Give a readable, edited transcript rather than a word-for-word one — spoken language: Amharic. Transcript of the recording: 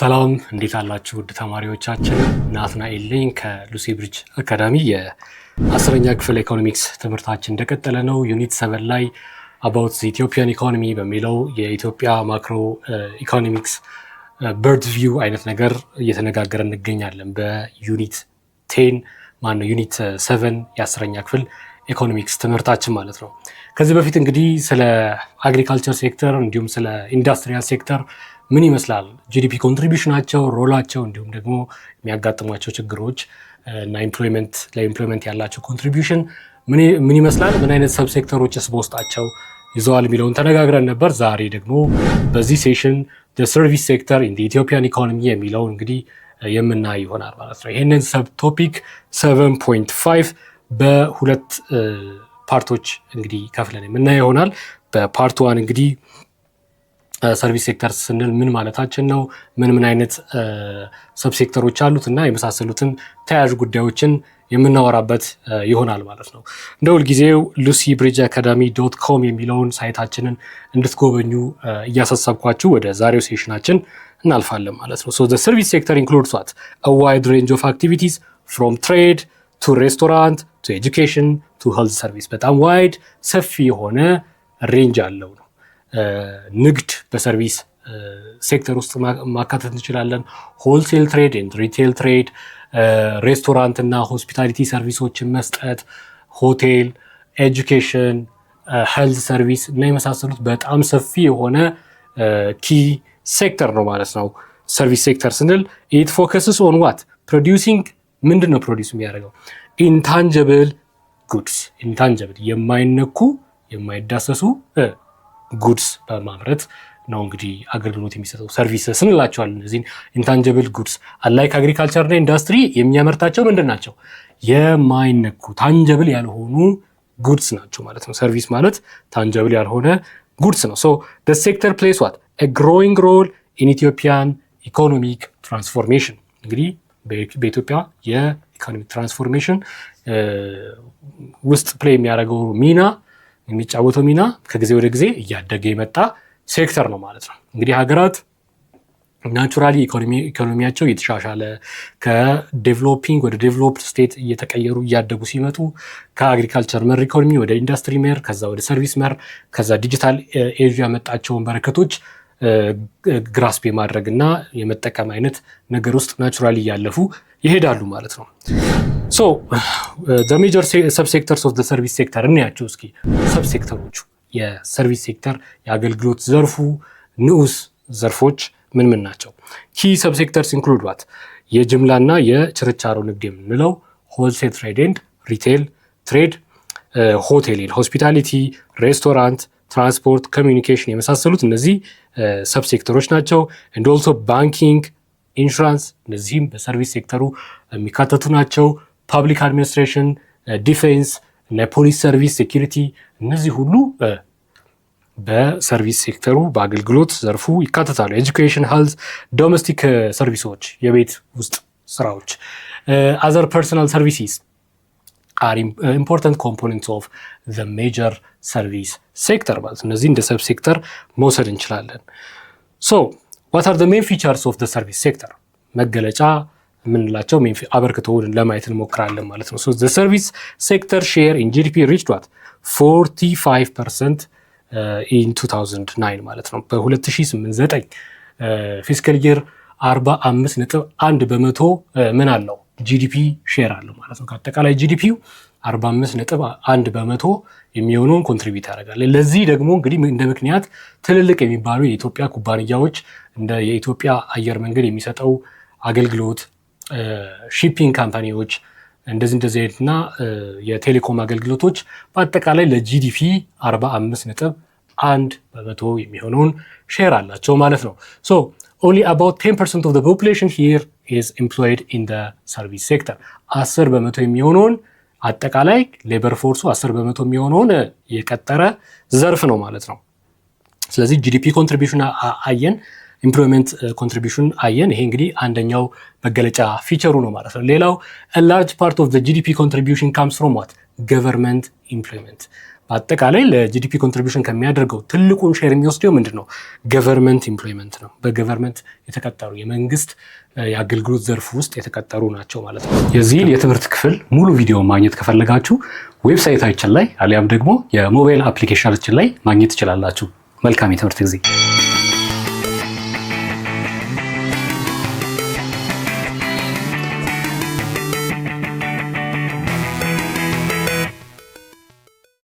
ሰላም እንዴት አላችሁ ውድ ተማሪዎቻችን? ናትናኤል ነኝ ከሉሲ ብሪጅ አካዳሚ። የ10ኛ ክፍል ኢኮኖሚክስ ትምህርታችን እንደቀጠለ ነው። ዩኒት 7 ላይ አባውት ኢትዮጵያን ኢኮኖሚ በሚለው የኢትዮጵያ ማክሮ ኢኮኖሚክስ በርድ ቪው አይነት ነገር እየተነጋገረ እንገኛለን። በዩኒት 10 ዩኒት 7 የ10ኛ ክፍል ኢኮኖሚክስ ትምህርታችን ማለት ነው። ከዚህ በፊት እንግዲህ ስለ አግሪካልቸር ሴክተር እንዲሁም ስለ ኢንዱስትሪያል ሴክተር ምን ይመስላል፣ ጂዲፒ ኮንትሪቢዩሽናቸው፣ ሮላቸው እንዲሁም ደግሞ የሚያጋጥሟቸው ችግሮች እና ለኢምፕሎይመንት ያላቸው ኮንትሪቢዩሽን ምን ይመስላል፣ ምን አይነት ሰብ ሴክተሮችስ በውስጣቸው ይዘዋል የሚለውን ተነጋግረን ነበር። ዛሬ ደግሞ በዚህ ሴሽን ሰርቪስ ሴክተር ኢን ኢትዮጵያን ኢኮኖሚ የሚለውን እንግዲህ የምናይ ይሆናል ማለት ነው። ይህንን ሰብ ቶፒክ 7.5 በሁለት ፓርቶች እንግዲህ ከፍለን የምናየው ይሆናል። በፓርት 1 እንግዲህ ሰርቪስ ሴክተር ስንል ምን ማለታችን ነው፣ ምን አይነት ሰብ ሴክተሮች አሉት እና የመሳሰሉትን ተያያዥ ጉዳዮችን የምናወራበት ይሆናል ማለት ነው። እንደ ሁልጊዜው lucybridgeacademy.com የሚለውን ሳይታችንን እንድትጎበኙ እያሳሰብኳችሁ ወደ ዛሬው ሴሽናችን እናልፋለን ማለት ነው። So the service sector includes what? A wide range of activities from trade to restaurant to education to health service። በጣም ዋይድ ሰፊ የሆነ ሬንጅ አለው ነው። ንግድ በሰርቪስ ሴክተር ውስጥ ማካተት እንችላለን። ሆልሴል ትሬድ ኤንድ ሪቴል ትሬድ፣ ሬስቶራንት እና ሆስፒታሊቲ ሰርቪሶችን መስጠት፣ ሆቴል፣ ኤጁኬሽን፣ ሄልዝ ሰርቪስ እና የመሳሰሉት በጣም ሰፊ የሆነ ኪ ሴክተር ነው ማለት ነው። ሰርቪስ ሴክተር ስንል ኢት ፎከስስ ኦን ዋት ፕሮዲውሲንግ፣ ምንድን ነው ፕሮዲውስ የሚያደርገው? ኢንታንጀብል ጉድስ፣ ኢንታንጀብል የማይነኩ የማይዳሰሱ ጉድስ በማምረት ነው እንግዲህ አገልግሎት የሚሰጠው። ሰርቪስ ስንላቸዋለን እነዚህን ኢንታንጀብል ጉድስ። አላይክ አግሪካልቸር እና ኢንዱስትሪ የሚያመርታቸው ምንድን ናቸው? የማይነኩ ታንጀብል ያልሆኑ ጉድስ ናቸው ማለት ነው። ሰርቪስ ማለት ታንጀብል ያልሆነ ጉድስ ነው። ሶ the sector plays what? A growing role in Ethiopian economic transformation። እንግዲህ በኢትዮጵያ የኢኮኖሚክ ትራንስፎርሜሽን ውስጥ ፕሌይ የሚጫወተው ሚና ከጊዜ ወደ ጊዜ እያደገ የመጣ ሴክተር ነው ማለት ነው። እንግዲህ ሀገራት ናቹራሊ ኢኮኖሚያቸው እየተሻሻለ ከዴቨሎፒንግ ወደ ዴቨሎፕድ ስቴት እየተቀየሩ እያደጉ ሲመጡ ከአግሪካልቸር መር ኢኮኖሚ ወደ ኢንዱስትሪ መር፣ ከዛ ወደ ሰርቪስ መር፣ ከዛ ዲጂታል ኤጅ ያመጣቸውን በረከቶች ግራስፕ የማድረግ እና የመጠቀም አይነት ነገር ውስጥ ናቹራሊ እያለፉ ይሄዳሉ ማለት ነው። ሶ the major subsectors of the service sector እናያቸው እስኪ። ሰብሴክተሮቹ የሰርቪስ ሴክተር የአገልግሎት ዘርፉ ንዑስ ዘርፎች ምን ናቸው? ኪ ሰብሴክተርስ ኢንክሉድ ዋት? የጅምላና የችርቻሮ ንግድ የምንለው ሆልሴል ትሬድ ኤንድ ሪቴል ትሬድ፣ ሆቴል ኤንድ ሆስፒታሊቲ፣ ሬስቶራንት፣ ትራንስፖርት፣ ኮሚኒኬሽን የመሳሰሉት እነዚህ ሰብሴክተሮች ናቸው። ኤንድ ኦልሶ ባንኪንግ፣ ኢንሹራንስ እነዚህም በሰርቪስ ሴክተሩ የሚካተቱ ናቸው። ፐብሊክ አድሚኒስትሬሽን፣ ዲፌንስ እና ፖሊስ ሰርቪስ፣ ሴኪሪቲ እነዚህ ሁሉ በሰርቪስ ሴክተሩ በአገልግሎት ዘርፉ ይካተታሉ። ኤጁኬሽን፣ ሄልዝ፣ ዶሜስቲክ ሰርቪሶች የቤት ውስጥ ስራዎች፣ አዘር ፐርሰናል ሰርቪሲስ are important components of the major service sector ማለት እነዚህ እንደ ሰብ ሴክተር መውሰድ እንችላለን። So what are the main features of the service sector? መገለጫ የምንላቸው አበርክቶውን ለማየት እንሞክራለን ማለት ነው። So the service sector share in GDP reached what? 45% in 2009 ማለት ነው። በ2008 ፊስካል ይር 45.1 በመቶ ምን አለው? ጂዲፒ ሼር አለው ማለት ነው። ከአጠቃላይ ጂዲፒው 45.1 በመቶ የሚሆነውን ኮንትሪቢዩት ያደርጋል። ለዚህ ደግሞ እንግዲህ እንደ ምክንያት ትልልቅ የሚባሉ የኢትዮጵያ ኩባንያዎች እንደ የኢትዮጵያ አየር መንገድ የሚሰጠው አገልግሎት፣ ሺፒንግ ካምፓኒዎች እንደዚህ አይነትና የቴሌኮም አገልግሎቶች በአጠቃላይ ለጂዲፒ 45.1 በመቶ የሚሆነውን ሼር አላቸው ማለት ነው። So only about 10% of the population here is employed in the service sector። 10 በመቶ የሚሆነውን አጠቃላይ ሌበር ፎርሱ 10 በመቶ የሚሆነውን የቀጠረ ዘርፍ ነው ማለት ነው። ስለዚህ ጂዲፒ ኮንትሪቢዩሽን አየን። ኢምፕሎይመንት ኮንትሪቢዩሽን አየን። ይሄ እንግዲህ አንደኛው መገለጫ ፊቸሩ ነው ማለት ነው። ሌላው a large part of the GDP contribution comes from what? Government employment። በአጠቃላይ ለጂዲፒ ኮንትሪቢዩሽን ከሚያደርገው ትልቁን ሼር የሚወስደው ምንድነው? ገቨርንመንት ኢምፕሎይመንት ነው። በገቨርንመንት የተቀጠሩ የመንግስት የአገልግሎት ዘርፍ ውስጥ የተቀጠሩ ናቸው ማለት ነው። የዚህን የትምህርት ክፍል ሙሉ ቪዲዮ ማግኘት ከፈለጋችሁ ዌብሳይታችን ላይ አሊያም ደግሞ የሞባይል አፕሊኬሽናችን ላይ ማግኘት ትችላላችሁ። መልካም የትምህርት ጊዜ